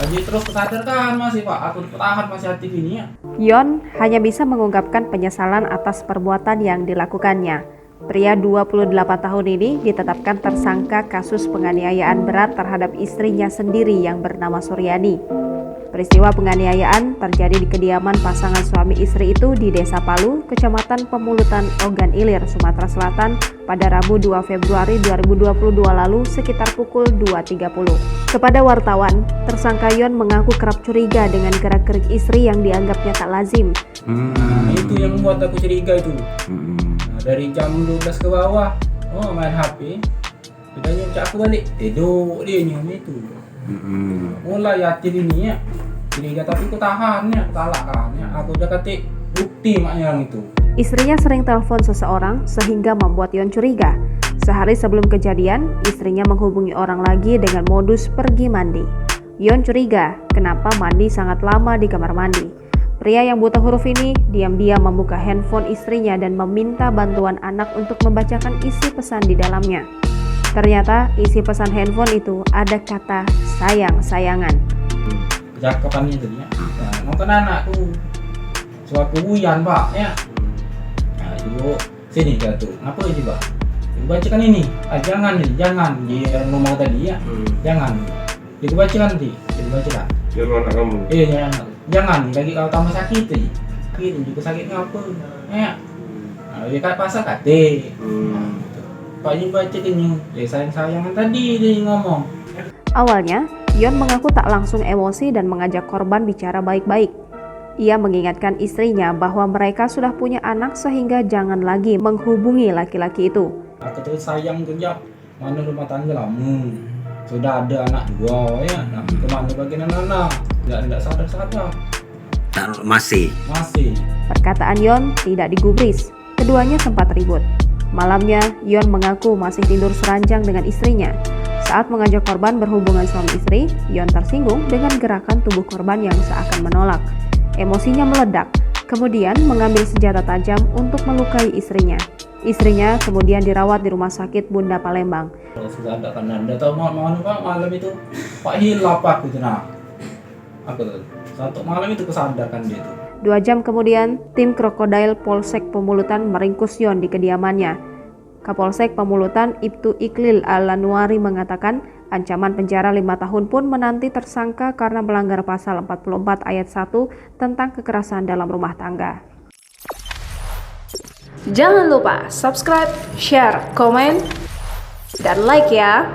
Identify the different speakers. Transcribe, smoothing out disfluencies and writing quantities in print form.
Speaker 1: Jadi terus kesadarkan masih Pak, aku ditahan masih hati gini ya.
Speaker 2: Yon hanya bisa mengungkapkan penyesalan atas perbuatan yang dilakukannya. Pria 28 tahun ini ditetapkan tersangka kasus penganiayaan berat terhadap istrinya sendiri yang bernama Suryani. Peristiwa penganiayaan terjadi di kediaman pasangan suami istri itu di Desa Palu, Kecamatan Pemulutan, Ogan Ilir, Sumatera Selatan pada Rabu 2 Februari 2022 lalu sekitar pukul 2.30. Kepada wartawan, tersangka Yon mengaku kerap curiga dengan gerak-gerik istri yang dianggapnya tak lazim.
Speaker 1: Nah, itu yang membuat aku curiga itu. Nah, dari jam 12 ke bawah, main HP. Udah nyucak aku balik, tidur dia nyium itu. Mulai hati ini ya. Curiga tapi aku tahan ya, aku talakkan ya. Aku udah ketik bukti maknya yang itu.
Speaker 2: Istrinya sering telepon seseorang sehingga membuat Yon curiga. Sehari sebelum kejadian, istrinya menghubungi orang lagi dengan modus pergi mandi. Yon curiga kenapa mandi sangat lama di kamar mandi. Pria yang buta huruf ini diam-diam membuka handphone istrinya dan meminta bantuan anak untuk membacakan isi pesan di dalamnya. Ternyata isi pesan handphone itu ada kata sayang-sayangan.
Speaker 1: Cakapannya tadi ya. Nah, nonton anakku. Suatu buyan Pak ya. Nah, ibu sini tuh. Apa ini Pak? Bacakan ini. Jangan di ngomong tadi ya. Jangan. Dibacakan nanti. Dibacakan.
Speaker 3: Jangan anak kamu.
Speaker 1: Iya, jangan. Lagi kau tambah sakit nih. Sakit juga sakit ngapa? Ya. Nah, dia kan pasal kate. Pak ini bacakan yang sayang-sayangan tadi dia ngomong.
Speaker 2: Awalnya, Yon mengaku tak langsung emosi dan mengajak korban bicara baik-baik. Ia mengingatkan istrinya bahwa mereka sudah punya anak sehingga jangan lagi menghubungi laki-laki itu.
Speaker 1: Aku tuh sayang kerja mana rumah tangga kamu. Sudah ada anak dua ya. Nah, kemana bagian anak? Tidak sadar.
Speaker 4: Masih.
Speaker 2: Perkataan Yon tidak digubris. Keduanya sempat ribut. Malamnya, Yon mengaku masih tidur seranjang dengan istrinya. Saat mengajak korban berhubungan suami istri, Yon tersinggung dengan gerakan tubuh korban yang seakan menolak. Emosinya meledak, kemudian mengambil senjata tajam untuk melukai istrinya. Istrinya kemudian dirawat di Rumah Sakit Bunda Palembang.
Speaker 1: Sudah ada kan Anda tahu Pak malam itu Pak hilap aku itu nah. Aku tuh satu malam itu kesadarkan dia itu.
Speaker 2: 2 jam kemudian, tim Krokodil Polsek Pemulutan meringkus Yon di kediamannya. Kapolsek Pemulutan Ibtu Iklil Al-Lanuari mengatakan ancaman penjara 5 tahun pun menanti tersangka karena melanggar pasal 44 ayat 1 tentang kekerasan dalam rumah tangga.
Speaker 5: Jangan lupa subscribe, share, komen, dan like ya!